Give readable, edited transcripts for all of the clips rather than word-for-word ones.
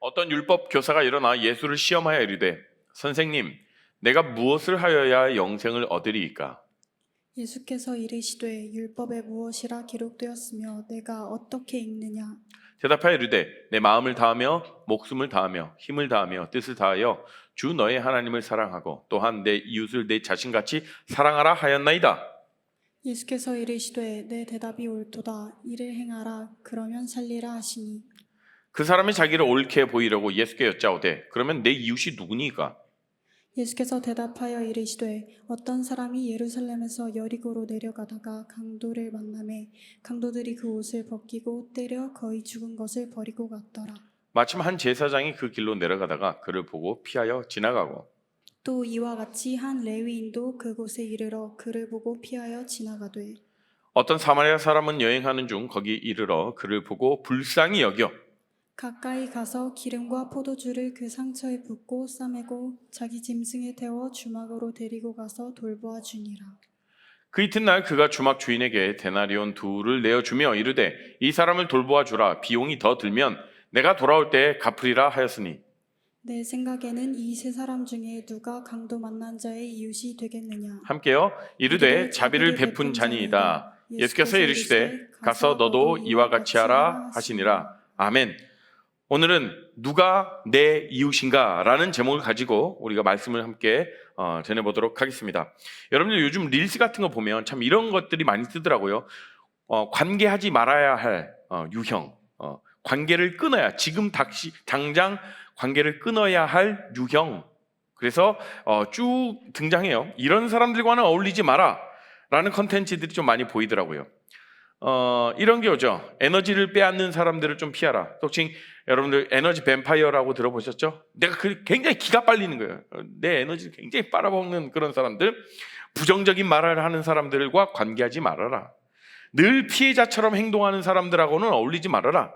어떤 율법 교사가 일어나 예수를 시험하여 이르되 선생님, 내가 무엇을 하여야 영생을 얻으리이까? 예수께서 이르시되 율법에 무엇이라 기록되었으며 내가 어떻게 읽느냐? 대답하여 이르되 내 마음을 다하며 목숨을 다하며 힘을 다하며 뜻을 다하여 주 너의 하나님을 사랑하고 또한 내 이웃을 내 자신같이 사랑하라 하였나이다. 예수께서 이르시되 내 대답이 옳도다. 이를 행하라. 그러면 살리라 하시니 그 사람이 자기를 옳게 보이려고 예수께 여짜오되 그러면 내 이웃이 누구니까? 예수께서 대답하여 이르시되 어떤 사람이 예루살렘에서 여리고로 내려가다가 강도를 만나매 강도들이 그 옷을 벗기고 때려 거의 죽은 것을 버리고 갔더라. 마침 한 제사장이 그 길로 내려가다가 그를 보고 피하여 지나가고 또 이와 같이 한 레위인도 그곳에 이르러 그를 보고 피하여 지나가되 어떤 사마리아 사람은 여행하는 중 거기 이르러 그를 보고 불쌍히 여겨 가까이 가서 기름과 포도주를 그 상처에 붓고 싸매고 자기 짐승에 태워 주막으로 데리고 가서 돌보아 주니라. 그 이튿날 그가 주막 주인에게 데나리온 둘을 내어주며 이르되 이 사람을 돌보아 주라. 비용이 더 들면 내가 돌아올 때에 갚으리라 하였으니 내 생각에는 이 세 사람 중에 누가 강도 만난 자의 이웃이 되겠느냐? 함께요. 이르되 자비를 베푼 자니이다. 예수께서 이르시되 가서 너도 이와 같이 하라 하시니라. 아멘. 오늘은 누가 내 이웃인가 라는 제목을 가지고 우리가 말씀을 함께 전해보도록 하겠습니다. 여러분들 요즘 릴스 같은 거 보면 참 이런 것들이 많이 뜨더라고요. 관계하지 말아야 할 유형, 관계를 끊어야 지금 당장 관계를 끊어야 할 유형. 그래서 쭉 등장해요. 이런 사람들과는 어울리지 마라 라는 컨텐츠들이 좀 많이 보이더라고요. 이런 게 오죠. 에너지를 빼앗는 사람들을 좀 피하라. 혹시 여러분들 에너지 뱀파이어라고 들어보셨죠? 내가 굉장히 기가 빨리는 거예요. 내 에너지를 굉장히 빨아먹는 그런 사람들, 부정적인 말을 하는 사람들과 관계하지 말아라. 늘 피해자처럼 행동하는 사람들하고는 어울리지 말아라.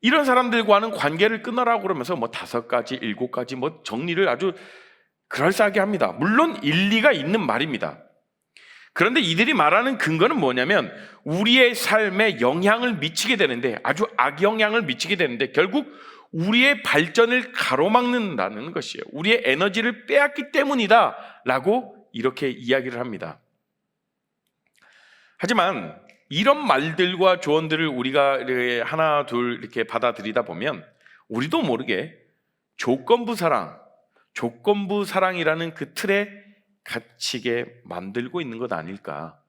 이런 사람들과는 관계를 끊어라고 그러면서 뭐 5가지, 7가지 뭐 정리를 아주 그럴싸하게 합니다. 물론 일리가 있는 말입니다. 그런데 이들이 말하는 근거는 뭐냐면 우리의 삶에 영향을 미치게 되는데 아주 악영향을 미치게 되는데 결국 우리의 발전을 가로막는다는 것이에요. 우리의 에너지를 빼앗기 때문이다 라고 이렇게 이야기를 합니다. 하지만 이런 말들과 조언들을 우리가 하나 둘 이렇게 받아들이다 보면 우리도 모르게 조건부 사랑이라는 그 틀에 갇히게 만들고 있는 것 아닐까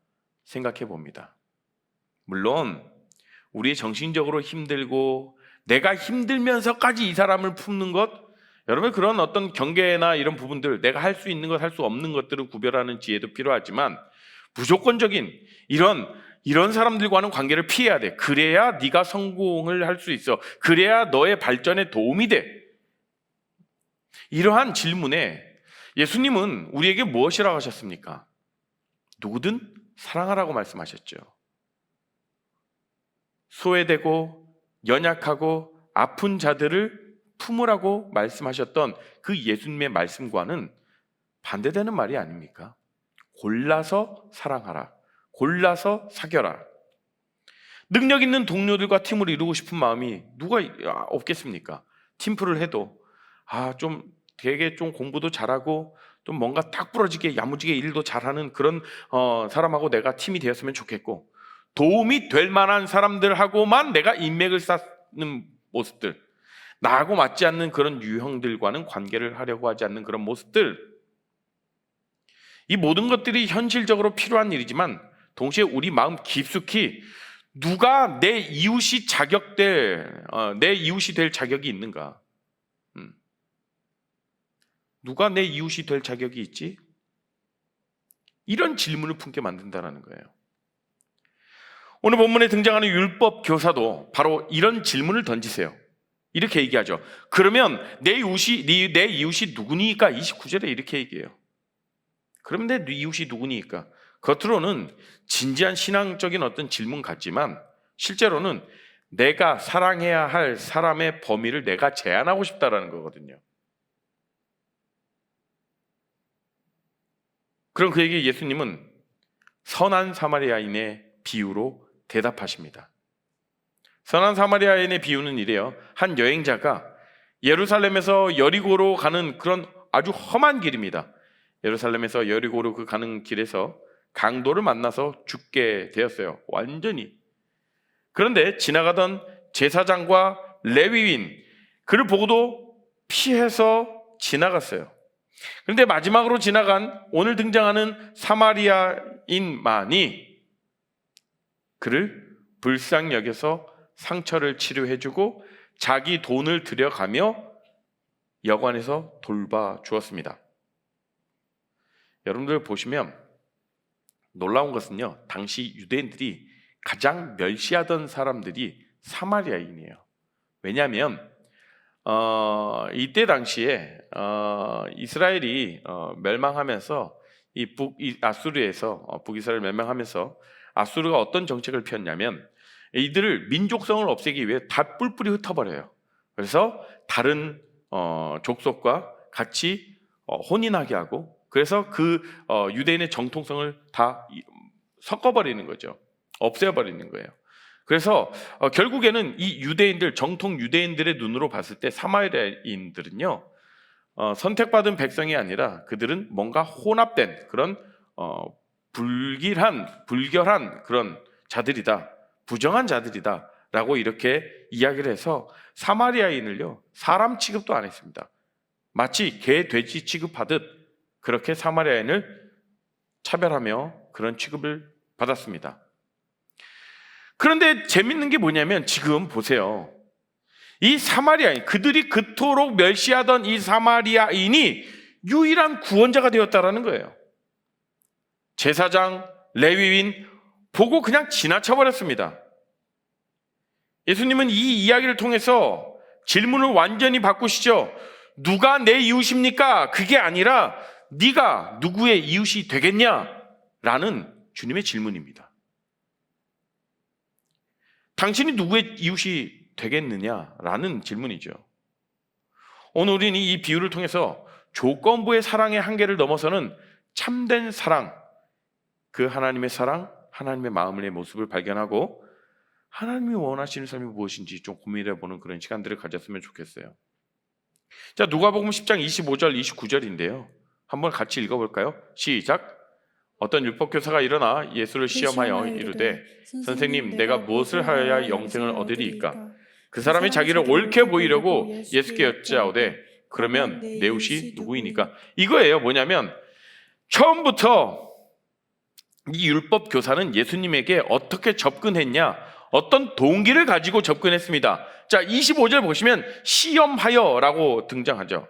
생각해 봅니다. 물론 우리 정신적으로 힘들고 내가 힘들면서까지 이 사람을 품는 것, 여러분 그런 어떤 경계나 이런 부분들, 내가 할 수 있는 것, 할 수 없는 것들을 구별하는 지혜도 필요하지만 무조건적인 이런 사람들과는 관계를 피해야 돼. 그래야 네가 성공을 할 수 있어. 그래야 너의 발전에 도움이 돼. 이러한 질문에 예수님은 우리에게 무엇이라고 하셨습니까? 누구든 사랑하라고 말씀하셨죠. 소외되고 연약하고 아픈 자들을 품으라고 말씀하셨던 그 예수님의 말씀과는 반대되는 말이 아닙니까? 골라서 사랑하라. 골라서 사겨라. 능력 있는 동료들과 팀을 이루고 싶은 마음이 누가 없겠습니까? 팀플을 해도 좀 되게 좀 공부도 잘하고 좀 뭔가 딱 부러지게 야무지게 일도 잘하는 그런 사람하고 내가 팀이 되었으면 좋겠고, 도움이 될 만한 사람들하고만 내가 인맥을 쌓는 모습들, 나하고 맞지 않는 그런 유형들과는 관계를 하려고 하지 않는 그런 모습들, 이 모든 것들이 현실적으로 필요한 일이지만 동시에 우리 마음 깊숙이 누가 내 이웃이 될 자격이 있는가? 누가 내 이웃이 될 자격이 있지? 이런 질문을 품게 만든다는 거예요. 오늘 본문에 등장하는 율법 교사도 바로 이런 질문을 던지세요. 이렇게 얘기하죠. 그러면 내 이웃이 누구니까? 29절에 이렇게 얘기해요. 그러면 내 이웃이 누구니까? 겉으로는 진지한 신앙적인 어떤 질문 같지만 실제로는 내가 사랑해야 할 사람의 범위를 내가 제한하고 싶다라는 거거든요. 그럼 그에게 예수님은 선한 사마리아인의 비유로 대답하십니다. 선한 사마리아인의 비유는 이래요. 한 여행자가 예루살렘에서 여리고로 가는 그런 아주 험한 길입니다. 예루살렘에서 여리고로 그 가는 길에서 강도를 만나서 죽게 되었어요. 완전히. 그런데 지나가던 제사장과 레위인 그를 보고도 피해서 지나갔어요. 그런데 마지막으로 지나간 오늘 등장하는 사마리아인만이 그를 불쌍히 여겨서 상처를 치료해주고 자기 돈을 들여가며 여관에서 돌봐 주었습니다. 여러분들 보시면 놀라운 것은요, 당시 유대인들이 가장 멸시하던 사람들이 사마리아인이에요. 왜냐하면 이때 당시에 이스라엘이 멸망하면서 아수르에서 북이스라엘 멸망하면서 아수르가 어떤 정책을 폈냐면 이들을 민족성을 없애기 위해 다 뿔뿔이 흩어버려요. 그래서 다른 족속과 같이 혼인하게 하고, 그래서 그 유대인의 정통성을 다 섞어버리는 거죠. 없애버리는 거예요. 그래서 결국에는 이 유대인들, 정통 유대인들의 눈으로 봤을 때 사마리아인들은요, 선택받은 백성이 아니라 그들은 뭔가 혼합된 그런 불결한 그런 자들이다, 부정한 자들이다 라고 이렇게 이야기를 해서 사마리아인을요, 사람 취급도 안 했습니다. 마치 개, 돼지 취급하듯 그렇게 사마리아인을 차별하며 그런 취급을 받았습니다. 그런데 재밌는 게 뭐냐면 지금 보세요. 이 사마리아인, 그들이 그토록 멸시하던 이 사마리아인이 유일한 구원자가 되었다라는 거예요. 제사장, 레위인 보고 그냥 지나쳐버렸습니다. 예수님은 이 이야기를 통해서 질문을 완전히 바꾸시죠. 누가 내 이웃입니까? 그게 아니라 네가 누구의 이웃이 되겠냐? 라는 주님의 질문입니다. 당신이 누구의 이웃이 되겠느냐라는 질문이죠. 오늘 우리는 이 비유를 통해서 조건부의 사랑의 한계를 넘어서는 참된 사랑, 그 하나님의 사랑, 하나님의 마음의 모습을 발견하고 하나님이 원하시는 삶이 무엇인지 좀 고민해보는 그런 시간들을 가졌으면 좋겠어요. 자, 누가복음 10장 25절 29절인데요. 한번 같이 읽어볼까요? 시작. 어떤 율법교사가 일어나 예수를 시험하여 이르되 선생님, 내가 무엇을 하여야 영생을 얻으리이까? 그 사람이 자기를 옳게 보이려고 예수께 여짜오되 그러면 내 이웃이 누구이니까? 이거예요. 뭐냐면 처음부터 이 율법교사는 예수님에게 어떻게 접근했냐, 어떤 동기를 가지고 접근했습니다. 자, 25절 보시면 시험하여라고 등장하죠.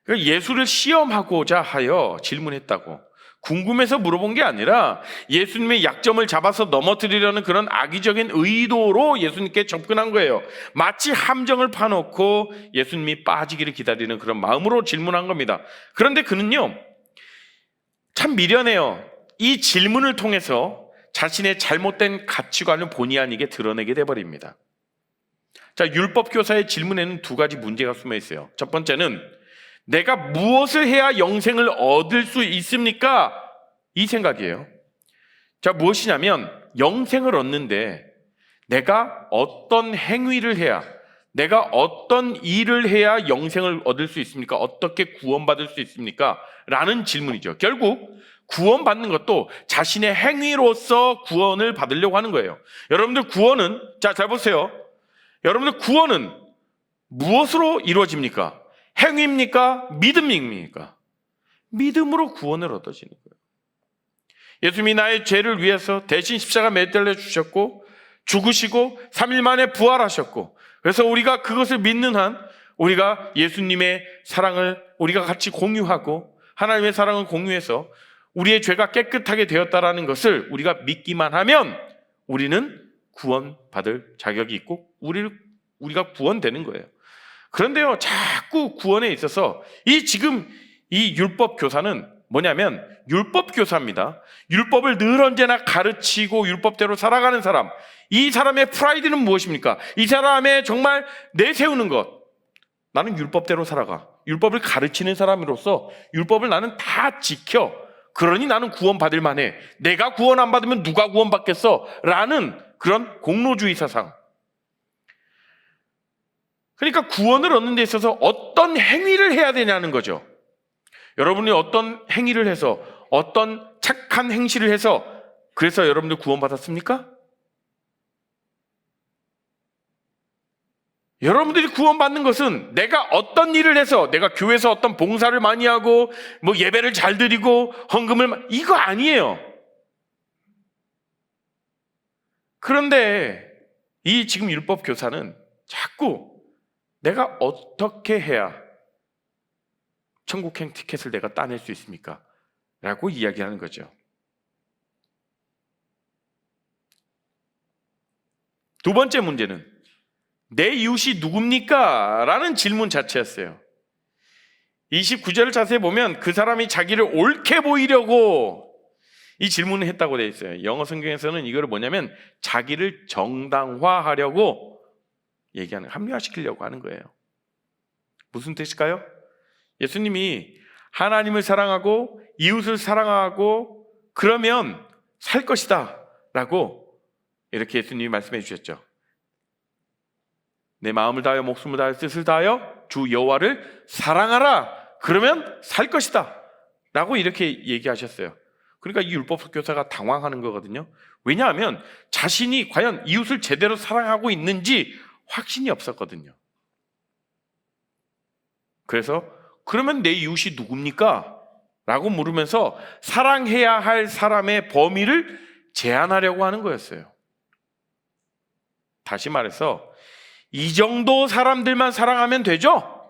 예수를 시험하고자 하여 질문했다고. 궁금해서 물어본 게 아니라 예수님의 약점을 잡아서 넘어뜨리려는 그런 악의적인 의도로 예수님께 접근한 거예요. 마치 함정을 파놓고 예수님이 빠지기를 기다리는 그런 마음으로 질문한 겁니다. 그런데 그는요, 참 미련해요. 이 질문을 통해서 자신의 잘못된 가치관을 본의 아니게 드러내게 돼버립니다. 자, 율법교사의 질문에는 두 가지 문제가 숨어 있어요. 첫 번째는 내가 무엇을 해야 영생을 얻을 수 있습니까? 이 생각이에요. 자, 무엇이냐면 영생을 얻는데 내가 어떤 행위를 해야, 내가 어떤 일을 해야 영생을 얻을 수 있습니까? 어떻게 구원받을 수 있습니까? 라는 질문이죠. 결국 구원받는 것도 자신의 행위로서 구원을 받으려고 하는 거예요. 여러분들 구원은, 자, 잘 보세요. 여러분들 구원은 무엇으로 이루어집니까? 행위입니까? 믿음입니까? 믿음으로 구원을 얻어지는 거예요. 예수님이 나의 죄를 위해서 대신 십자가 매달려 주셨고 죽으시고 3일 만에 부활하셨고, 그래서 우리가 그것을 믿는 한 우리가 예수님의 사랑을 우리가 같이 공유하고 하나님의 사랑을 공유해서 우리의 죄가 깨끗하게 되었다라는 것을 우리가 믿기만 하면 우리는 구원받을 자격이 있고 우리가 구원되는 거예요. 그런데요, 자꾸 구원에 있어서 지금 이 율법 교사는 뭐냐면 율법교사입니다. 율법을 늘 언제나 가르치고 율법대로 살아가는 사람, 이 사람의 프라이드는 무엇입니까? 이 사람의 정말 내세우는 것, 나는 율법대로 살아가, 율법을 가르치는 사람으로서 율법을 나는 다 지켜, 그러니 나는 구원받을 만해, 내가 구원 안 받으면 누가 구원받겠어? 라는 그런 공로주의 사상. 그러니까 구원을 얻는 데 있어서 어떤 행위를 해야 되냐는 거죠. 여러분이 어떤 행위를 해서, 어떤 착한 행실을 해서 그래서 여러분들 구원받았습니까? 여러분들이 구원받는 것은 내가 어떤 일을 해서, 내가 교회에서 어떤 봉사를 많이 하고 뭐 예배를 잘 드리고 헌금을, 이거 아니에요. 그런데 이 지금 율법 교사는 자꾸 내가 어떻게 해야 천국행 티켓을 내가 따낼 수 있습니까? 라고 이야기하는 거죠. 두 번째 문제는 내 이웃이 누굽니까? 라는 질문 자체였어요. 29절을 자세히 보면 그 사람이 자기를 옳게 보이려고 이 질문을 했다고 되어 있어요. 영어 성경에서는 이걸 뭐냐면 자기를 정당화하려고 얘기하는, 합리화시키려고 하는 거예요. 무슨 뜻일까요? 예수님이 하나님을 사랑하고 이웃을 사랑하고 그러면 살 것이다 라고 이렇게 예수님이 말씀해 주셨죠. 내 마음을 다하여 목숨을 다하여 뜻을 다하여 주 여호와를 사랑하라, 그러면 살 것이다 라고 이렇게 얘기하셨어요. 그러니까 이 율법 교사가 당황하는 거거든요. 왜냐하면 자신이 과연 이웃을 제대로 사랑하고 있는지 확신이 없었거든요. 그래서 그러면 내 이웃이 누굽니까? 라고 물으면서 사랑해야 할 사람의 범위를 제한하려고 하는 거였어요. 다시 말해서 이 정도 사람들만 사랑하면 되죠?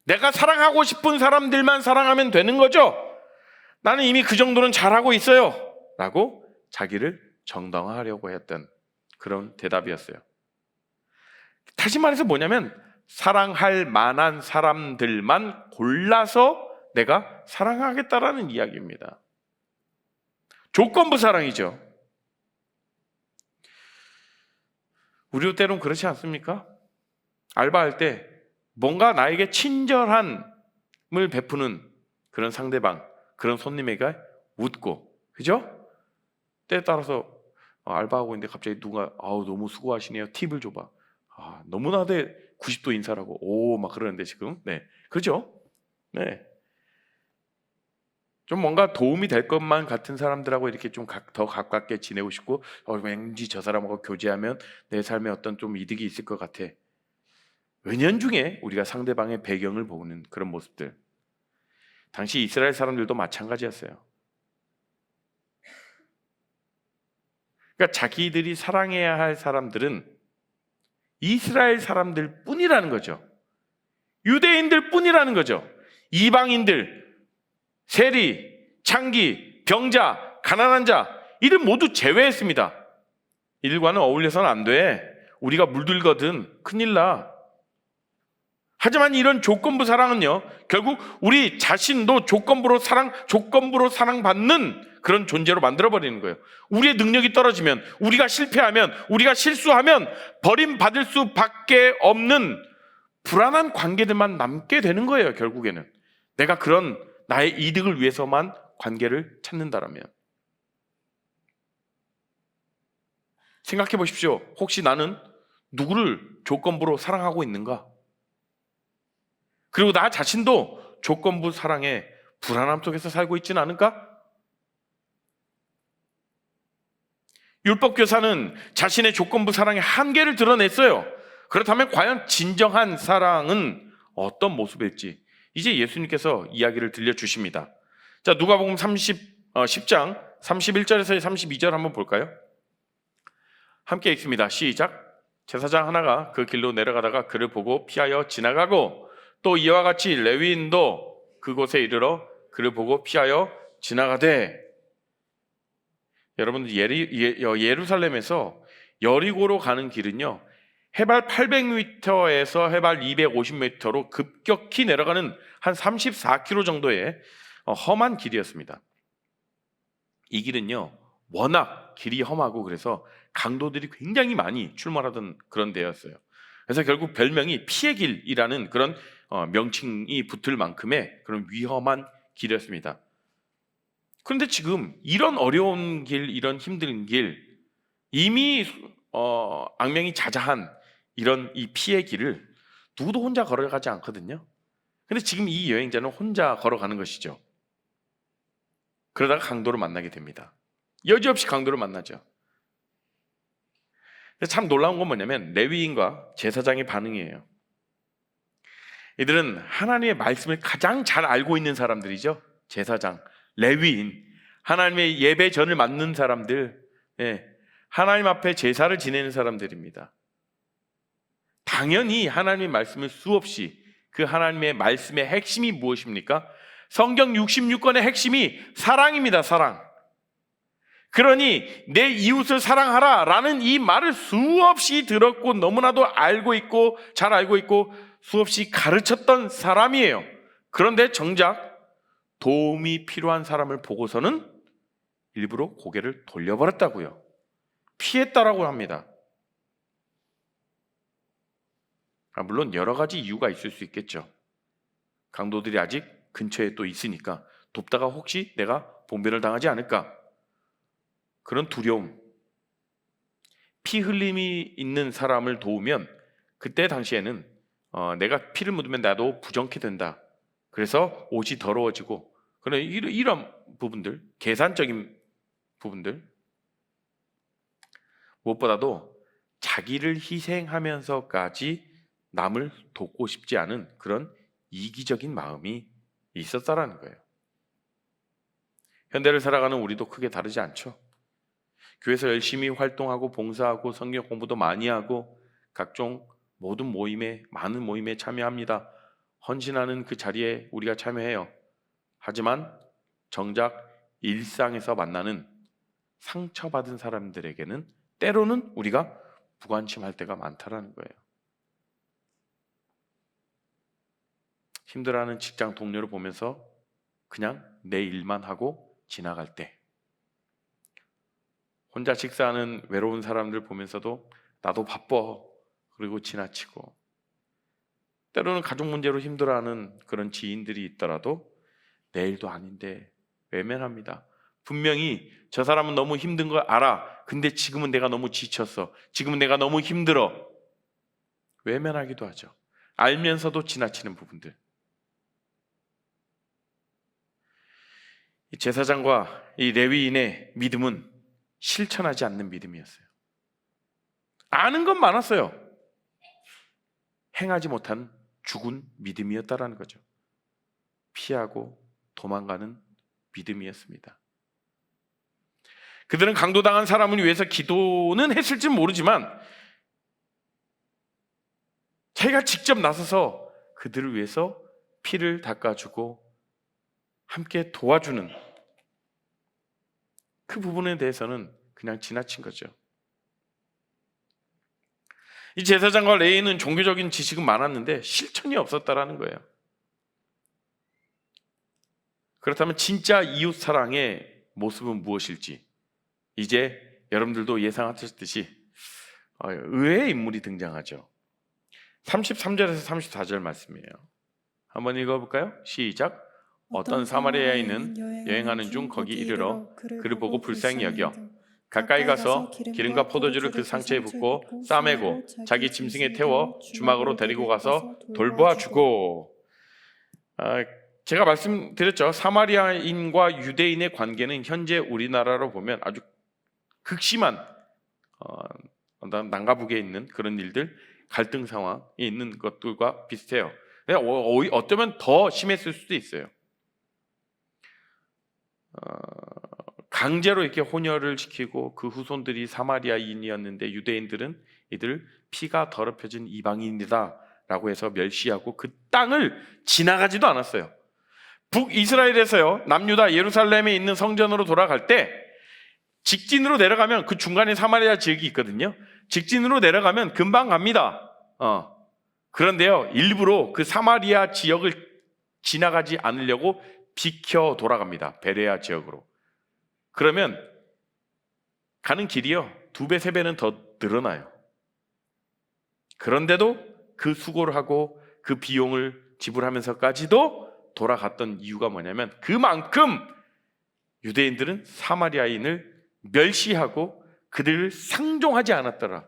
내가 사랑하고 싶은 사람들만 사랑하면 되는 거죠? 나는 이미 그 정도는 잘하고 있어요 라고 자기를 정당화하려고 했던 그런 대답이었어요. 다시 말해서 뭐냐면 사랑할 만한 사람들만 골라서 내가 사랑하겠다라는 이야기입니다. 조건부 사랑이죠. 우리도 때론 그렇지 않습니까? 알바할 때 뭔가 나에게 친절함을 베푸는 그런 상대방, 그런 손님에게 웃고, 그죠? 때에 따라서 알바하고 있는데 갑자기 누가 너무 수고하시네요, 팁을 줘봐. 너무나도 90도 인사라고 막 그러는데 지금 그죠? 좀 뭔가 도움이 될 것만 같은 사람들하고 이렇게 좀 더 가깝게 지내고 싶고, 왠지 저 사람하고 교제하면 내 삶에 어떤 좀 이득이 있을 것 같아. 은연중에 우리가 상대방의 배경을 보는 그런 모습들. 당시 이스라엘 사람들도 마찬가지였어요. 그러니까 자기들이 사랑해야 할 사람들은 이스라엘 사람들 뿐이라는 거죠. 유대인들 뿐이라는 거죠. 이방인들, 세리, 창기, 병자, 가난한 자, 이들 모두 제외했습니다. 이들과는 어울려서는 안 돼. 우리가 물들거든 큰일 나. 하지만 이런 조건부 사랑은요, 결국 우리 자신도 조건부로 사랑받는 그런 존재로 만들어버리는 거예요. 우리의 능력이 떨어지면, 우리가 실패하면, 우리가 실수하면 버림받을 수밖에 없는 불안한 관계들만 남게 되는 거예요. 결국에는 내가 그런 나의 이득을 위해서만 관계를 찾는다라면. 생각해 보십시오. 혹시 나는 누구를 조건부로 사랑하고 있는가? 그리고 나 자신도 조건부 사랑의 불안함 속에서 살고 있지는 않을까? 율법교사는 자신의 조건부 사랑의 한계를 드러냈어요. 그렇다면 과연 진정한 사랑은 어떤 모습일지 이제 예수님께서 이야기를 들려주십니다. 자, 누가복음 10장 31절에서 32절 한번 볼까요? 함께 읽습니다. 시작. 제사장 하나가 그 길로 내려가다가 그를 보고 피하여 지나가고, 또 이와 같이 레위인도 그곳에 이르러 그를 보고 피하여 지나가되. 여러분들 예루살렘에서 여리고로 가는 길은요, 해발 800m에서 해발 250m로 급격히 내려가는 한 34km 정도의 험한 길이었습니다. 이 길은요, 워낙 길이 험하고 그래서 강도들이 굉장히 많이 출몰하던 그런 데였어요. 그래서 결국 별명이 피의 길이라는 그런 명칭이 붙을 만큼의 그런 위험한 길이었습니다. 그런데 지금 이런 어려운 길, 이런 힘든 길, 이미 악명이 자자한 이런 이 피의 길을 누구도 혼자 걸어가지 않거든요. 근데 지금 이 여행자는 혼자 걸어가는 것이죠. 그러다가 강도를 만나게 됩니다. 여지없이 강도를 만나죠. 근데 참 놀라운 건 뭐냐면 레위인과 제사장의 반응이에요. 이들은 하나님의 말씀을 가장 잘 알고 있는 사람들이죠. 제사장, 레위인, 하나님의 예배 전을 맡는 사람들, 하나님 앞에 제사를 지내는 사람들입니다. 당연히 하나님의 말씀을 수없이, 그 하나님의 말씀의 핵심이 무엇입니까? 성경 66권의 핵심이 사랑입니다. 사랑. 그러니 내 이웃을 사랑하라 라는 이 말을 수없이 들었고 너무나도 알고 있고 잘 알고 있고 수없이 가르쳤던 사람이에요. 그런데 정작 도움이 필요한 사람을 보고서는 일부러 고개를 돌려버렸다고요. 피했다라고 합니다. 물론 여러 가지 이유가 있을 수 있겠죠. 강도들이 아직 근처에 또 있으니까 돕다가 혹시 내가 봉변을 당하지 않을까, 그런 두려움. 피 흘림이 있는 사람을 도우면 그때 당시에는 내가 피를 묻으면 나도 부정케 된다. 그래서 옷이 더러워지고 그런 이런 부분들, 계산적인 부분들, 무엇보다도 자기를 희생하면서까지 남을 돕고 싶지 않은 그런 이기적인 마음이 있었다라는 거예요. 현대를 살아가는 우리도 크게 다르지 않죠. 교회에서 열심히 활동하고 봉사하고 성경 공부도 많이 하고 각종 모든 모임에, 많은 모임에 참여합니다. 헌신하는 그 자리에 우리가 참여해요. 하지만 정작 일상에서 만나는 상처받은 사람들에게는 때로는 우리가 무관심할 때가 많다라는 거예요. 힘들어하는 직장 동료를 보면서 그냥 내 일만 하고 지나갈 때, 혼자 식사하는 외로운 사람들 보면서도 나도 바빠 그리고 지나치고, 때로는 가족 문제로 힘들어하는 그런 지인들이 있더라도 내일도 아닌데 외면합니다. 분명히 저 사람은 너무 힘든 걸 알아. 근데 지금은 내가 너무 지쳤어. 지금은 내가 너무 힘들어. 외면하기도 하죠. 알면서도 지나치는 부분들. 이 제사장과 이 레위인의 믿음은 실천하지 않는 믿음이었어요. 아는 건 많았어요. 행하지 못한 죽은 믿음이었다라는 거죠. 피하고 도망가는 믿음이었습니다. 그들은 강도당한 사람을 위해서 기도는 했을지 모르지만 자기가 직접 나서서 그들을 위해서 피를 닦아주고 함께 도와주는 그 부분에 대해서는 그냥 지나친 거죠. 이 제사장과 레위인은 종교적인 지식은 많았는데 실천이 없었다라는 거예요. 그렇다면 진짜 이웃 사랑의 모습은 무엇일지 이제 여러분들도 예상하셨듯이 의외의 인물이 등장하죠. 33절에서 34절 말씀이에요. 한번 읽어볼까요? 시작. 어떤 사마리아인은 여행하는 중 거기 이르러 그를 보고 불쌍히 여겨 가까이 가서 기름과 포도주를 그 상처에 붓고 싸매고 자기 짐승에 태워 주막으로 데리고 가서 돌보아 주고. 제가 말씀드렸죠. 사마리아인과 유대인의 관계는 현재 우리나라로 보면 아주 극심한 난가북에 있는 그런 일들, 갈등 상황이 있는 것들과 비슷해요. 어쩌면 더 심했을 수도 있어요. 강제로 이렇게 혼혈을 시키고 그 후손들이 사마리아인이었는데 유대인들은 이들 피가 더럽혀진 이방인이다 라고 해서 멸시하고 그 땅을 지나가지도 않았어요. 북이스라엘에서요, 남유다 예루살렘에 있는 성전으로 돌아갈 때 직진으로 내려가면 그 중간에 사마리아 지역이 있거든요. 직진으로 내려가면 금방 갑니다. 그런데요, 일부러 그 사마리아 지역을 지나가지 않으려고 비켜 돌아갑니다. 베레아 지역으로. 그러면 가는 길이요 2배, 3배는 더 늘어나요. 그런데도 그 수고를 하고 그 비용을 지불하면서까지도 돌아갔던 이유가 뭐냐면 그만큼 유대인들은 사마리아인을 멸시하고 그들을 상종하지 않았더라.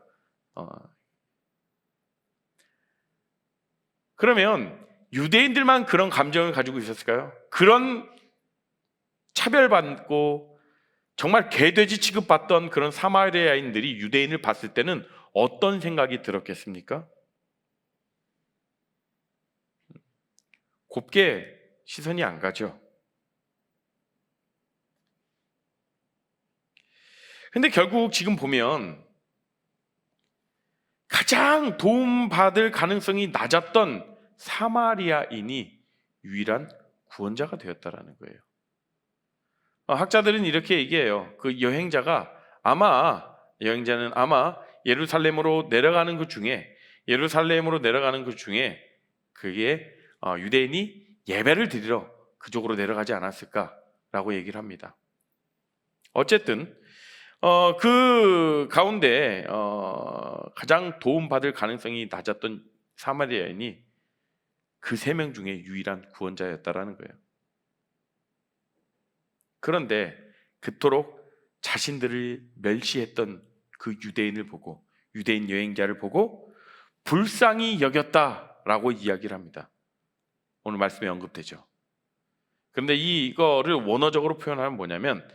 그러면 유대인들만 그런 감정을 가지고 있었을까요? 그런 차별받고 정말 개돼지 취급받던 그런 사마리아인들이 유대인을 봤을 때는 어떤 생각이 들었겠습니까? 곱게 시선이 안 가죠. 근데 결국 지금 보면 가장 도움받을 가능성이 낮았던 사마리아인이 유일한 구원자가 되었다라는 거예요. 학자들은 이렇게 얘기해요. 그 여행자는 아마 예루살렘으로 내려가는 그 중에 그게 유대인이 예배를 드리러 그쪽으로 내려가지 않았을까라고 얘기를 합니다. 어쨌든 그 가운데 가장 도움받을 가능성이 낮았던 사마리아인이 그 3명 중에 유일한 구원자였다라는 거예요. 그런데 그토록 자신들을 멸시했던 그 유대인 여행자를 보고 불쌍히 여겼다라고 이야기를 합니다. 오늘 말씀에 언급되죠. 그런데 이거를 원어적으로 표현하면 뭐냐면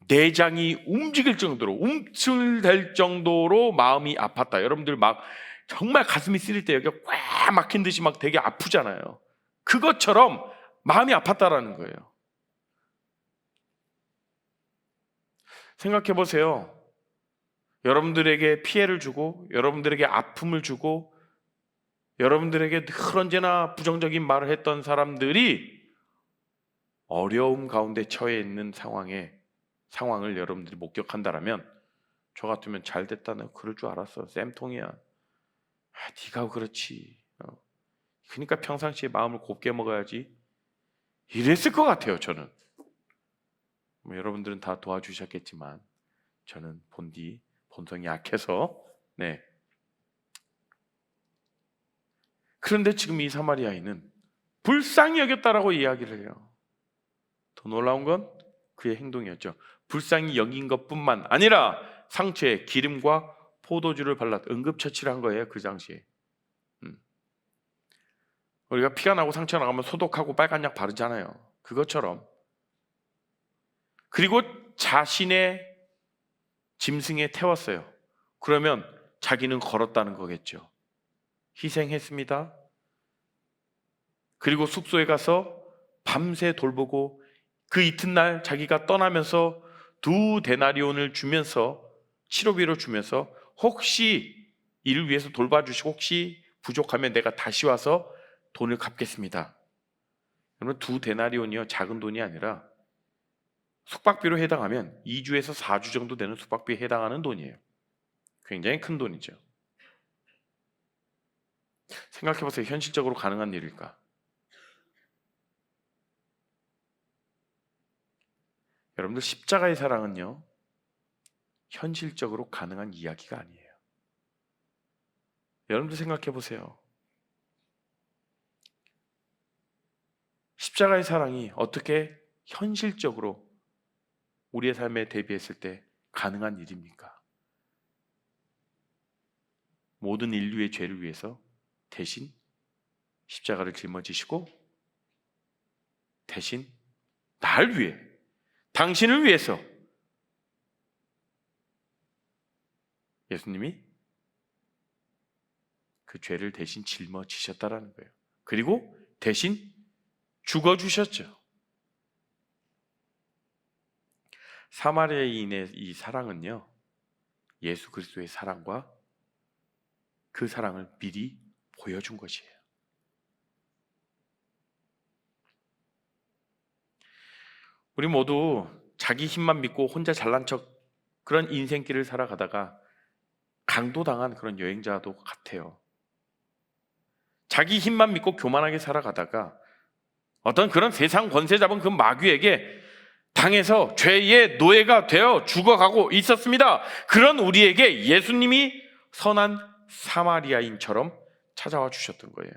내장이 움츠릴 정도로 마음이 아팠다. 여러분들 막 정말 가슴이 쓰릴 때 여기가 꽉 막힌 듯이 막 되게 아프잖아요. 그것처럼 마음이 아팠다라는 거예요. 생각해 보세요. 여러분들에게 피해를 주고 여러분들에게 아픔을 주고 여러분들에게 늘 언제나 부정적인 말을 했던 사람들이 어려움 가운데 처해 있는 상황을 여러분들이 목격한다라면 저 같으면 잘 됐다. 너 그럴 줄 알았어. 쌤통이야. 네가 그렇지. 그러니까 평상시에 마음을 곱게 먹어야지. 이랬을 것 같아요. 저는. 여러분들은 다 도와주셨겠지만 저는 본성이 약해서 그런데 지금 이 사마리아인은 불쌍히 여겼다라고 이야기를 해요. 더 놀라운 건 그의 행동이었죠. 불쌍히 여긴 것뿐만 아니라 상처에 기름과 포도주를 발라 응급처치를 한 거예요. 그 당시에. 우리가 피가 나고 상처가 나가면 소독하고 빨간 약 바르잖아요. 그것처럼. 그리고 자신의 짐승에 태웠어요. 그러면 자기는 걸었다는 거겠죠. 희생했습니다. 그리고 숙소에 가서 밤새 돌보고 그 이튿날 자기가 떠나면서 2데나리온을 주면서 치료비로 주면서 혹시 이를 위해서 돌봐주시고 혹시 부족하면 내가 다시 와서 돈을 갚겠습니다. 여러분 2데나리온이요 작은 돈이 아니라 숙박비로 해당하면 2주에서 4주 정도 되는 숙박비에 해당하는 돈이에요. 굉장히 큰 돈이죠. 생각해보세요. 현실적으로 가능한 일일까? 여러분들 십자가의 사랑은요 현실적으로 가능한 이야기가 아니에요. 여러분들 생각해보세요. 십자가의 사랑이 어떻게 현실적으로 우리의 삶에 대비했을 때 가능한 일입니까? 모든 인류의 죄를 위해서 대신 십자가를 짊어지시고 대신 날 위해 당신을 위해서 예수님이 그 죄를 대신 짊어지셨다라는 거예요. 그리고 대신 죽어주셨죠. 사마리아인의 이 사랑은요 예수 그리스도의 사랑과 그 사랑을 미리 보여준 것이에요. 우리 모두 자기 힘만 믿고 혼자 잘난 척 그런 인생길을 살아가다가 강도당한 그런 여행자도 같아요. 자기 힘만 믿고 교만하게 살아가다가 어떤 그런 세상 권세 잡은 그 마귀에게 당해서 죄의 노예가 되어 죽어가고 있었습니다. 그런 우리에게 예수님이 선한 사마리아인처럼 찾아와 주셨던 거예요.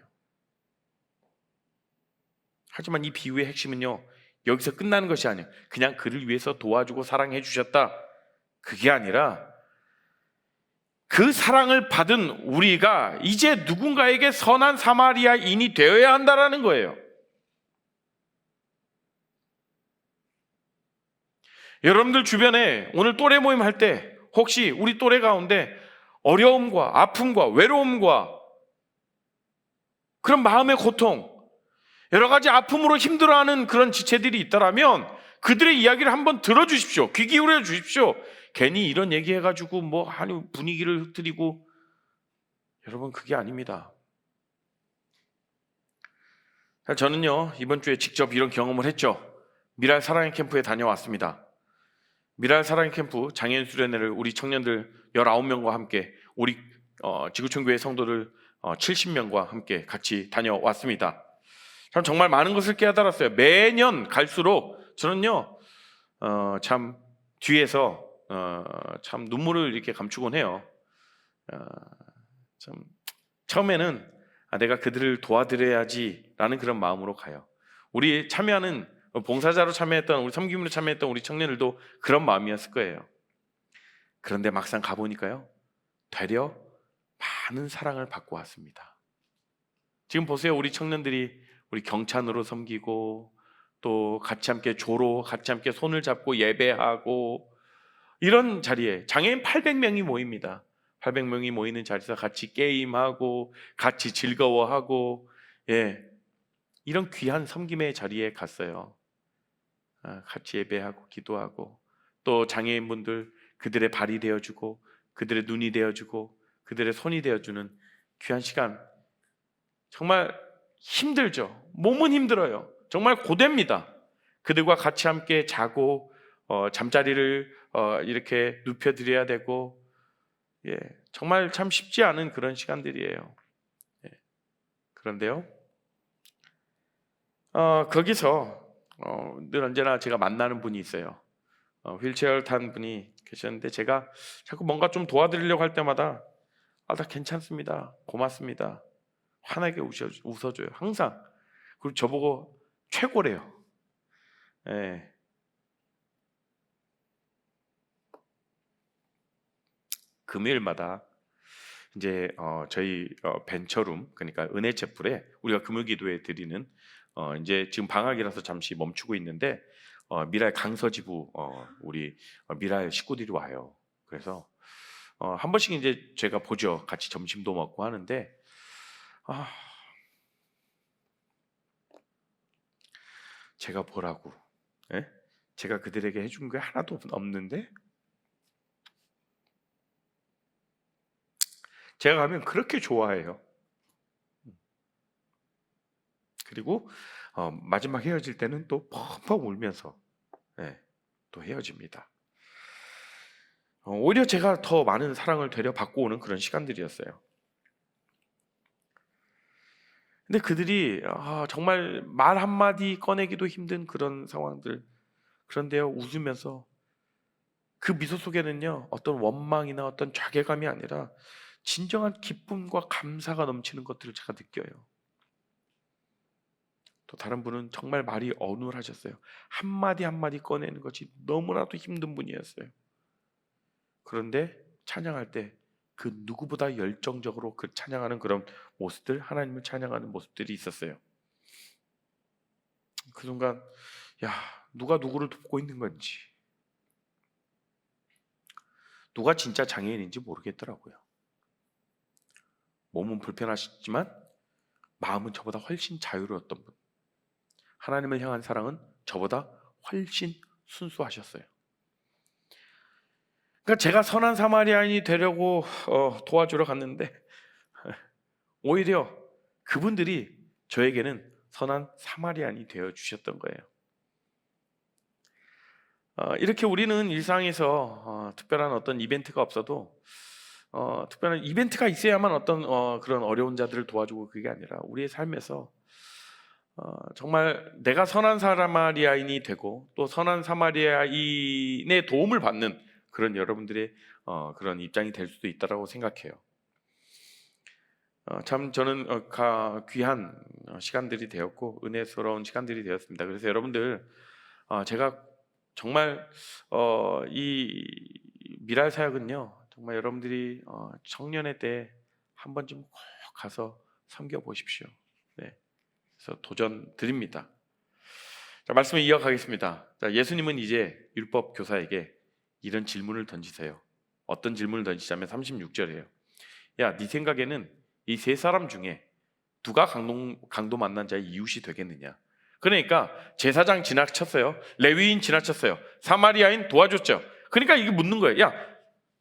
하지만 이 비유의 핵심은요 여기서 끝나는 것이 아니에요. 그냥 그를 위해서 도와주고 사랑해 주셨다 그게 아니라 그 사랑을 받은 우리가 이제 누군가에게 선한 사마리아인이 되어야 한다라는 거예요. 여러분들 주변에 오늘 또래 모임 할 때 혹시 우리 또래 가운데 어려움과 아픔과 외로움과 그런 마음의 고통, 여러 가지 아픔으로 힘들어하는 그런 지체들이 있다라면 그들의 이야기를 한번 들어주십시오. 귀 기울여 주십시오. 괜히 이런 얘기해가지고 분위기를 흐트리고, 여러분 그게 아닙니다. 저는요 이번 주에 직접 이런 경험을 했죠. 미랄 사랑의 캠프에 다녀왔습니다. 미랄 사랑의 캠프 장애인 수련회를 우리 청년들 19명과 함께 우리 지구촌교회 성도들 70명과 함께 같이 다녀왔습니다. 참 정말 많은 것을 깨달았어요. 매년 갈수록 저는요 참 뒤에서 참 눈물을 이렇게 감추곤 해요. 참 처음에는 내가 그들을 도와드려야지라는 그런 마음으로 가요. 우리 참여하는 봉사자로 참여했던 우리 섬김으로 참여했던 우리 청년들도 그런 마음이었을 거예요. 그런데 막상 가보니까요 되려 많은 사랑을 받고 왔습니다. 지금 보세요. 우리 청년들이 우리 경찬으로 섬기고 또 같이 함께 조로 같이 함께 손을 잡고 예배하고 이런 자리에 장애인 800명이 모입니다. 800명이 모이는 자리에서 같이 게임하고 같이 즐거워하고 이런 귀한 섬김의 자리에 갔어요. 같이 예배하고 기도하고 또 장애인분들 그들의 발이 되어주고 그들의 눈이 되어주고 그들의 손이 되어주는 귀한 시간. 정말 힘들죠. 몸은 힘들어요. 정말 고됩니다. 그들과 같이 함께 자고 잠자리를 이렇게 눕혀드려야 되고 정말 참 쉽지 않은 그런 시간들이에요. 그런데요 거기서 늘 언제나 제가 만나는 분이 있어요. 휠체어를 탄 분이 계셨는데 제가 자꾸 뭔가 좀 도와드리려고 할 때마다 나 괜찮습니다, 고맙습니다, 환하게 웃어줘요 항상. 그리고 저보고 최고래요. 금요일마다 이제 저희 벤처룸, 그러니까 은혜 채플에 우리가 금요기도에 드리는 이제 지금 방학이라서 잠시 멈추고 있는데 미랄 강서지부 우리 미랄 식구들이 와요. 그래서 한 번씩 이제 제가 보죠. 같이 점심도 먹고 하는데 제가 보라고 제가 그들에게 해준 게 하나도 없는데 제가 가면 그렇게 좋아해요. 그리고 마지막 헤어질 때는 또 펑펑 울면서 또 헤어집니다. 오히려 제가 더 많은 사랑을 되려 받고 오는 그런 시간들이었어요. 근데 그들이 정말 말 한마디 꺼내기도 힘든 그런 상황들, 그런데요 웃으면서 그 미소 속에는요 어떤 원망이나 어떤 좌괴감이 아니라 진정한 기쁨과 감사가 넘치는 것들을 제가 느껴요. 또 다른 분은 정말 말이 어눌하셨어요. 한마디 한마디 꺼내는 것이 너무나도 힘든 분이었어요. 그런데 찬양할 때 그 누구보다 열정적으로 그 찬양하는 그런 모습들, 하나님을 찬양하는 모습들이 있었어요. 그 순간 누가 누구를 돕고 있는 건지, 누가 진짜 장애인인지 모르겠더라고요. 몸은 불편하시지만 마음은 저보다 훨씬 자유로웠던 분, 하나님을 향한 사랑은 저보다 훨씬 순수하셨어요. 그러니까 제가 선한 사마리아인이 되려고 도와주러 갔는데 오히려 그분들이 저에게는 선한 사마리아인이 되어 주셨던 거예요. 이렇게 우리는 일상에서 특별한 어떤 이벤트가 없어도 특별한 이벤트가 있어야만 어떤 그런 어려운 자들을 도와주고, 그게 아니라 우리의 삶에서 정말 내가 선한 사마리아인이 되고 또 선한 사마리아인의 도움을 받는 그런 여러분들의 그런 입장이 될 수도 있다고 생각해요. 참 저는 귀한 시간들이 되었고 은혜스러운 시간들이 되었습니다. 그래서 여러분들 제가 정말 이 미랄 사역은요 정말 여러분들이 청년의 때 한 번쯤 꼭 가서 섬겨보십시오. 네. 그래서 도전 드립니다. 자, 말씀을 이어가겠습니다. 자, 예수님은 이제 율법 교사에게 이런 질문을 던지세요. 어떤 질문을 던지자면 36절이에요. 야, 네 생각에는 이 세 사람 중에 누가 강도 만난 자의 이웃이 되겠느냐? 그러니까 제사장 지나쳤어요. 레위인 지나쳤어요. 사마리아인 도와줬죠. 그러니까 이게 묻는 거예요. 야,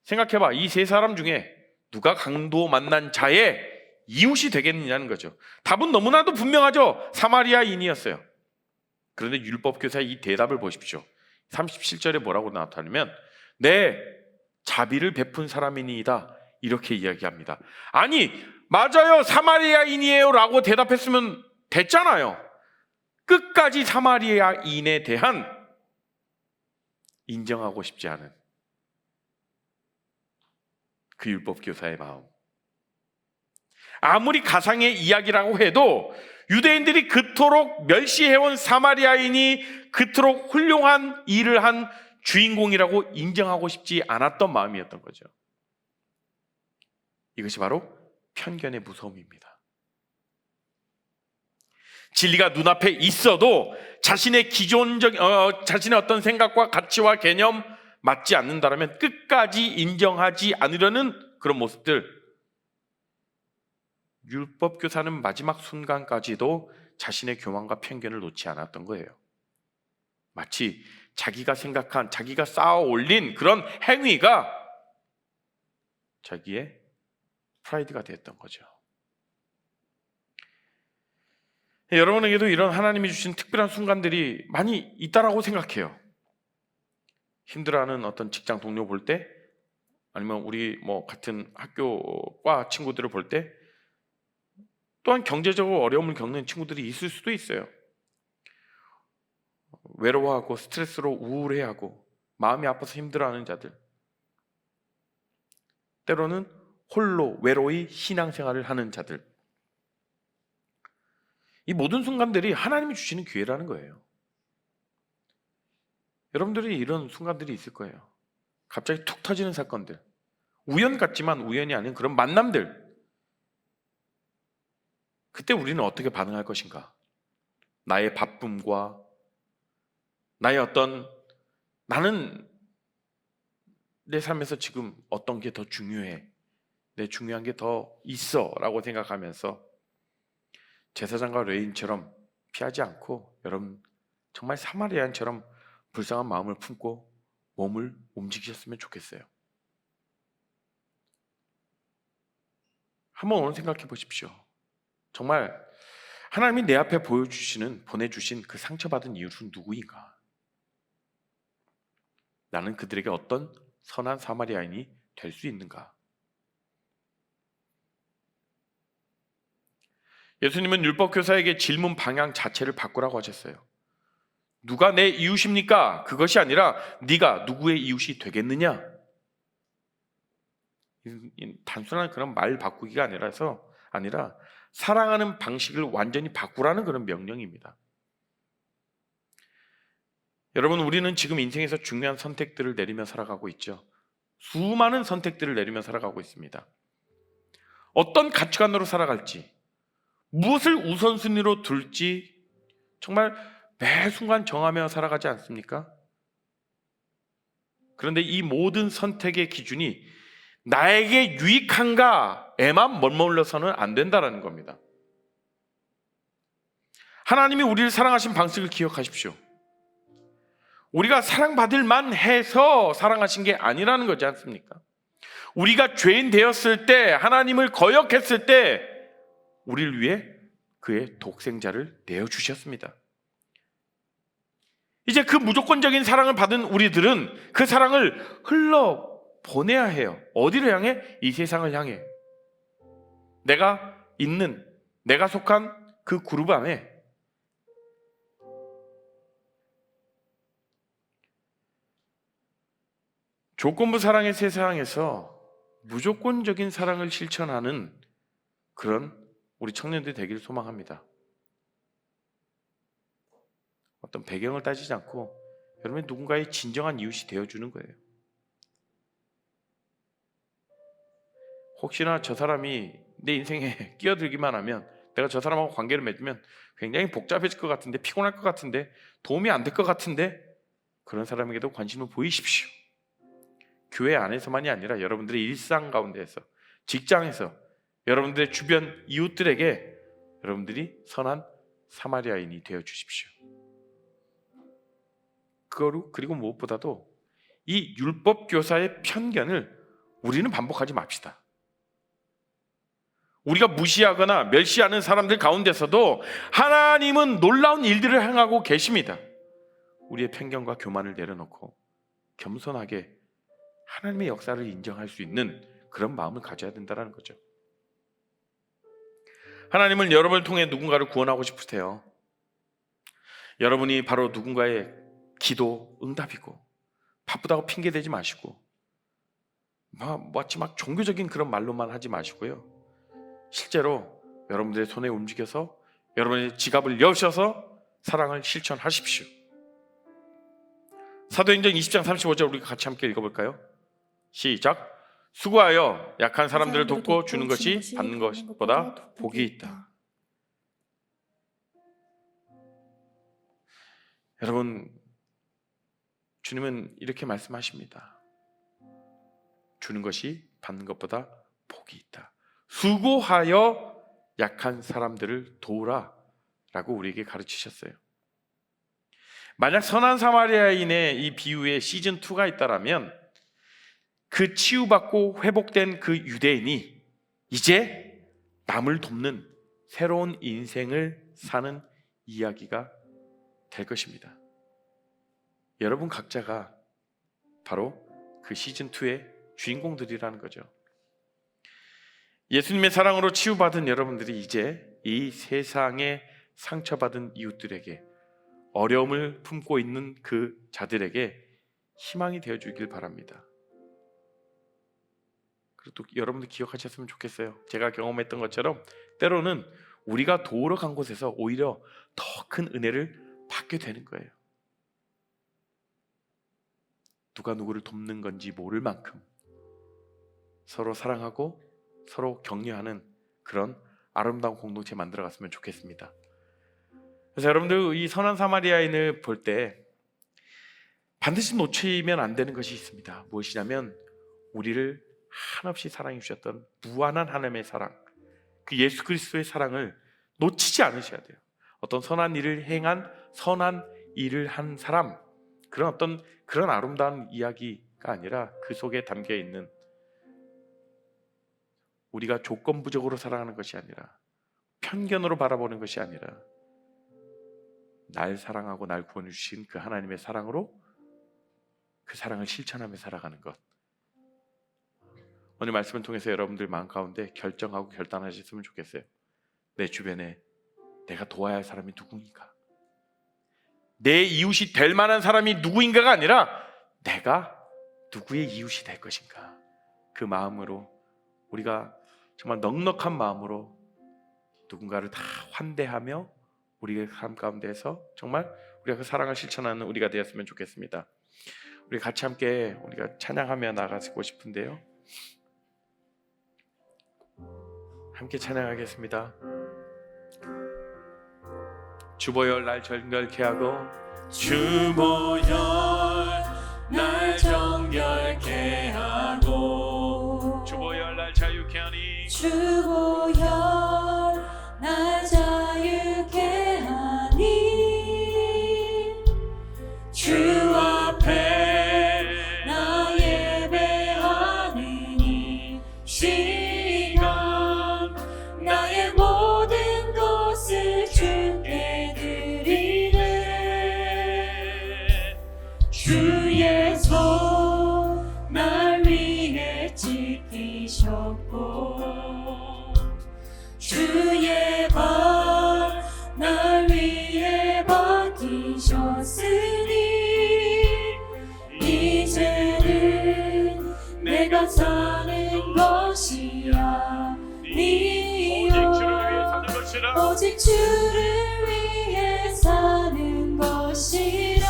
생각해봐. 이 세 사람 중에 누가 강도 만난 자의 이웃이 되겠느냐는 거죠. 답은 너무나도 분명하죠. 사마리아인이었어요. 그런데 율법교사의 이 대답을 보십시오. 37절에 뭐라고 나타나면 내 자비를 베푼 사람이니이다, 이렇게 이야기합니다. 아니, 맞아요, 사마리아인이에요 라고 대답했으면 됐잖아요. 끝까지 사마리아인에 대한 인정하고 싶지 않은 그 율법교사의 마음. 아무리 가상의 이야기라고 해도 유대인들이 그토록 멸시해온 사마리아인이 그토록 훌륭한 일을 한 주인공이라고 인정하고 싶지 않았던 마음이었던 거죠. 이것이 바로 편견의 무서움입니다. 진리가 눈앞에 있어도 자신의 자신의 어떤 생각과 가치와 개념 맞지 않는다면 끝까지 인정하지 않으려는 그런 모습들. 율법교사는 마지막 순간까지도 자신의 교만과 편견을 놓지 않았던 거예요. 마치 자기가 생각한, 자기가 쌓아 올린 그런 행위가 자기의 프라이드가 됐던 거죠. 여러분에게도 이런 하나님이 주신 특별한 순간들이 많이 있다라고 생각해요. 힘들어하는 어떤 직장 동료 볼 때, 아니면 우리 같은 학교과 친구들을 볼 때, 또한 경제적으로 어려움을 겪는 친구들이 있을 수도 있어요. 외로워하고 스트레스로 우울해하고 마음이 아파서 힘들어하는 자들, 때로는 홀로 외로이 신앙생활을 하는 자들, 이 모든 순간들이 하나님이 주시는 기회라는 거예요. 여러분들이 이런 순간들이 있을 거예요. 갑자기 툭 터지는 사건들, 우연 같지만 우연이 아닌 그런 만남들. 그때 우리는 어떻게 반응할 것인가? 나의 바쁨과 나의 나는 내 삶에서 지금 어떤 게 더 중요해, 내 중요한 게 더 있어 라고 생각하면서 제사장과 레위인처럼 피하지 않고, 여러분 정말 사마리아인처럼 불쌍한 마음을 품고 몸을 움직이셨으면 좋겠어요. 한번 오늘 생각해 보십시오. 정말 하나님이 내 앞에 보내주신 그 상처받은 이웃은 누구인가? 나는 그들에게 어떤 선한 사마리아인이 될 수 있는가? 예수님은 율법교사에게 질문 방향 자체를 바꾸라고 하셨어요. 누가 내 이웃입니까? 그것이 아니라 네가 누구의 이웃이 되겠느냐? 단순한 그런 말 바꾸기가 아니라 사랑하는 방식을 완전히 바꾸라는 그런 명령입니다. 여러분, 우리는 지금 인생에서 중요한 선택들을 내리며 살아가고 있죠. 수많은 선택들을 내리며 살아가고 있습니다. 어떤 가치관으로 살아갈지, 무엇을 우선순위로 둘지 정말 매 순간 정하며 살아가지 않습니까? 그런데 이 모든 선택의 기준이 나에게 유익한가에만 머물러서는 안 된다는 겁니다. 하나님이 우리를 사랑하신 방식을 기억하십시오. 우리가 사랑받을 만해서 사랑하신 게 아니라는 거지 않습니까? 우리가 죄인 되었을 때, 하나님을 거역했을 때 우리를 위해 그의 독생자를 내어주셨습니다. 이제 그 무조건적인 사랑을 받은 우리들은 그 사랑을 흘러보내야 해요. 어디를 향해? 이 세상을 향해. 내가 속한 그 그룹 안에. 조건부 사랑의 세상에서 무조건적인 사랑을 실천하는 그런 우리 청년들이 되기를 소망합니다. 어떤 배경을 따지지 않고 여러분이 누군가의 진정한 이웃이 되어주는 거예요. 혹시나 저 사람이 내 인생에 끼어들기만 하면, 내가 저 사람하고 관계를 맺으면 굉장히 복잡해질 것 같은데, 피곤할 것 같은데, 도움이 안 될 것 같은데, 그런 사람에게도 관심을 보이십시오. 교회 안에서만이 아니라 여러분들의 일상 가운데에서, 직장에서, 여러분들의 주변 이웃들에게 여러분들이 선한 사마리아인이 되어 주십시오. 그리고 무엇보다도 이 율법 교사의 편견을 우리는 반복하지 맙시다. 우리가 무시하거나 멸시하는 사람들 가운데서도 하나님은 놀라운 일들을 행하고 계십니다. 우리의 편견과 교만을 내려놓고 겸손하게 하나님의 역사를 인정할 수 있는 그런 마음을 가져야 된다는 거죠. 하나님은 여러분을 통해 누군가를 구원하고 싶으세요. 여러분이 바로 누군가의 기도 응답이고, 바쁘다고 핑계대지 마시고, 마치 막 종교적인 그런 말로만 하지 마시고요, 실제로 여러분들의 손에 움직여서 여러분의 지갑을 여셔서 사랑을 실천하십시오. 사도행전 20장 35절 우리 같이 함께 읽어볼까요? 시작. 수고하여 약한 사람들을 돕고 주는 것이 받는 것보다 복이 있다. 여러분, 주님은 이렇게 말씀하십니다. 주는 것이 받는 것보다 복이 있다. 수고하여 약한 사람들을 도우라 라고 우리에게 가르치셨어요. 만약 선한 사마리아인의 이 비유에 시즌2가 있다라면, 그 치유받고 회복된 그 유대인이 이제 남을 돕는 새로운 인생을 사는 이야기가 될 것입니다. 여러분 각자가 바로 그 시즌2의 주인공들이라는 거죠. 예수님의 사랑으로 치유받은 여러분들이 이제 이 세상에 상처받은 이웃들에게, 어려움을 품고 있는 그 자들에게 희망이 되어주길 바랍니다. 그리고 또 여러분들 기억하셨으면 좋겠어요. 제가 경험했던 것처럼 때로는 우리가 도우러 간 곳에서 오히려 더 큰 은혜를 받게 되는 거예요. 누가 누구를 돕는 건지 모를 만큼 서로 사랑하고 서로 격려하는 그런 아름다운 공동체 만들어갔으면 좋겠습니다. 그래서 여러분들 이 선한 사마리아인을 볼 때 반드시 놓치면 안 되는 것이 있습니다. 무엇이냐면 우리를 한없이 사랑해 주셨던 무한한 하나님의 사랑, 그 예수 그리스도의 사랑을 놓치지 않으셔야 돼요. 어떤 선한 일을 행한, 선한 일을 한 사람, 그런 아름다운 이야기가 아니라 그 속에 담겨 있는, 우리가 조건부적으로 사랑하는 것이 아니라, 편견으로 바라보는 것이 아니라, 날 사랑하고 날 구원해 주신 그 하나님의 사랑으로 그 사랑을 실천하며 살아가는 것. 오늘 말씀을 통해서 여러분들 마음 가운데 결정하고 결단하셨으면 좋겠어요. 내 주변에 내가 도와야 할 사람이 누구인가, 내 이웃이 될 만한 사람이 누구인가가 아니라 내가 누구의 이웃이 될 것인가, 그 마음으로 우리가 정말 넉넉한 마음으로 누군가를 다 환대하며 우리의 삶 가운데에서 정말 우리가 그 사랑을 실천하는 우리가 되었으면 좋겠습니다. 우리 같이 함께 우리가 찬양하며 나가고 싶은데요, 함께 찬양하겠습니다. 주보혈 날 정결케 하고, 주보혈 날 정결케 하고, 주보혈 날 자유케 하니, 주보혈 날 자유케 하니, 주 앞에 나 예배하는 이 시간, 나의 모든 것을 주께 드리네. 주의 손 날 위해 지키셨고, 주의 발 날 위해 박히셨으니, 이제는 내가 사는 것이 아니요, 오직 주를 위해 사는 것이라.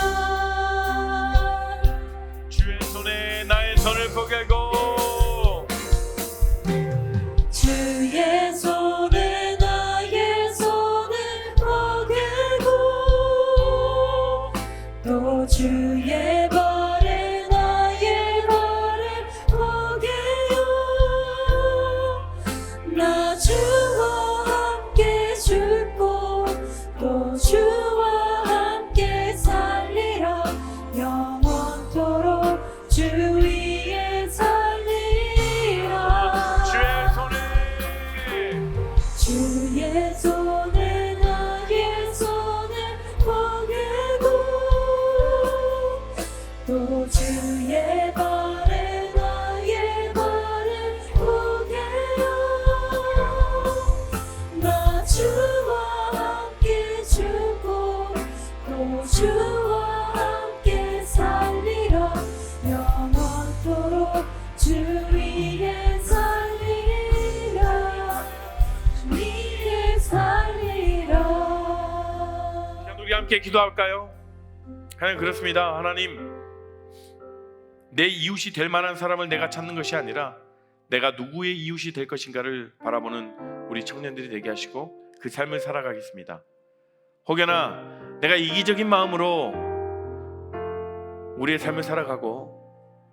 주의 손에 나의 손을 포개고, 함께 기도할까요? 하나님, 그렇습니다. 하나님, 내 이웃이 될 만한 사람을 내가 찾는 것이 아니라 내가 누구의 이웃이 될 것인가를 바라보는 우리 청년들이 되게 하시고 그 삶을 살아가겠습니다. 혹여나 내가 이기적인 마음으로 우리의 삶을 살아가고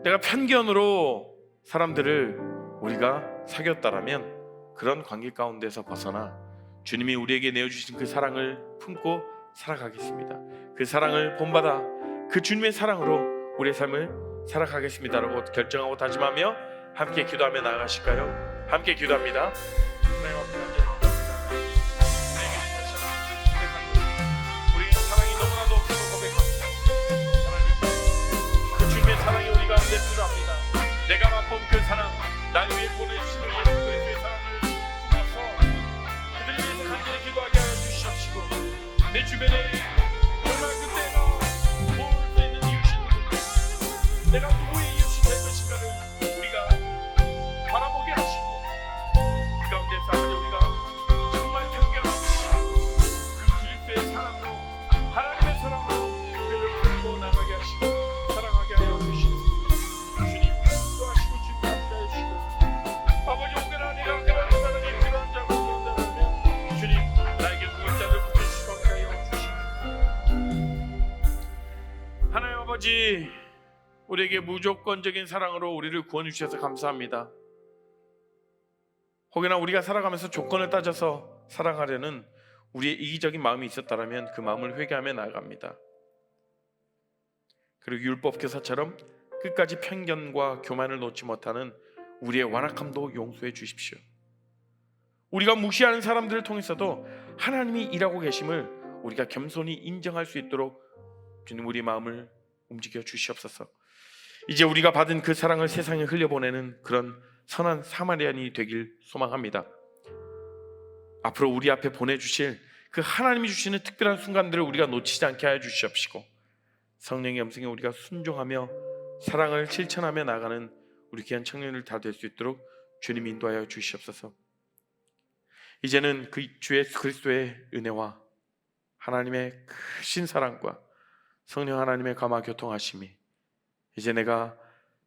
내가 편견으로 사람들을 우리가 사귀었다라면 그런 관계 가운데서 벗어나 주님이 우리에게 내어주신 그 사랑을 품고 살아가겠습니다. 그 사랑을 본받아 그 주님의 사랑으로 우리의 삶을 살아가겠습니다라고 결정하고 다짐하며 함께 기도하며 나아가실까요? 함께 기도합니다. 하나님 앞에 기도합니다. 우리 사랑이 너무나도 없어서 고백합니다. 하나님, 그 주님의 사랑이 우리 가운데 필요합니다. 내가 맛본 그 사랑, 날 위해 보내주신 예수 그리스도의 사랑을 품어서 그들을 위해서 간절히 기도하게 하여 주시옵시고, 내 주변에 정말 그때가 도울 수 있는 이웃이 누군가, 내가 누구의 이웃이 될 것인가를 우리가 바라보게 하시고 그 가운데서 하나님 우리가 정말 경계함없이 그 그리스도의 사랑으로, 하나님의 사랑으로 그를 풀고 나가게 하시고 사랑하게 하여 주시옵소서. 주님 인도하시고 주님 함께 하시고, 아버지 혹여나 내가 그러한 사람이 필요한 자가 있다면 주님 나에게 무엇자를 붙여주시고 함께 하여 주시옵소서. 하나님 아버지, 우리에게 무조건적인 사랑으로 우리를 구원해 주셔서 감사합니다. 혹여나 우리가 살아가면서 조건을 따져서 살아가려는 우리의 이기적인 마음이 있었다면 그 마음을 회개하며 나아갑니다. 그리고 율법교사처럼 끝까지 편견과 교만을 놓지 못하는 우리의 완악함도 용서해 주십시오. 우리가 무시하는 사람들을 통해서도 하나님이 일하고 계심을 우리가 겸손히 인정할 수 있도록 주님 우리 마음을 움직여 주시옵소서. 이제 우리가 받은 그 사랑을 세상에 흘려보내는 그런 선한 사마리안이 되길 소망합니다. 앞으로 우리 앞에 보내주실 그 하나님이 주시는 특별한 순간들을 우리가 놓치지 않게 하여 주시옵시고, 성령의 음성에 우리가 순종하며 사랑을 실천하며 나가는 우리 귀한 청년들 다 될 수 있도록 주님 인도하여 주시옵소서. 이제는 그 주 예수 그리스도의 은혜와 하나님의 크신 사랑과 성령 하나님의 감화 교통하심이 이제 내가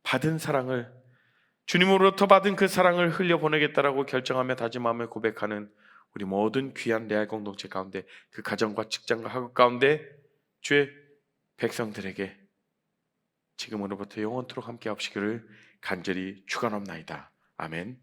받은 사랑을, 주님으로부터 받은 그 사랑을 흘려보내겠다라고 결정하며 다짐하며 고백하는 우리 모든 귀한 레알 공동체 가운데, 그 가정과 직장과 학업 가운데 주의 백성들에게 지금으로부터 영원토록 함께 하시기를 간절히 축원합나이다. 아멘.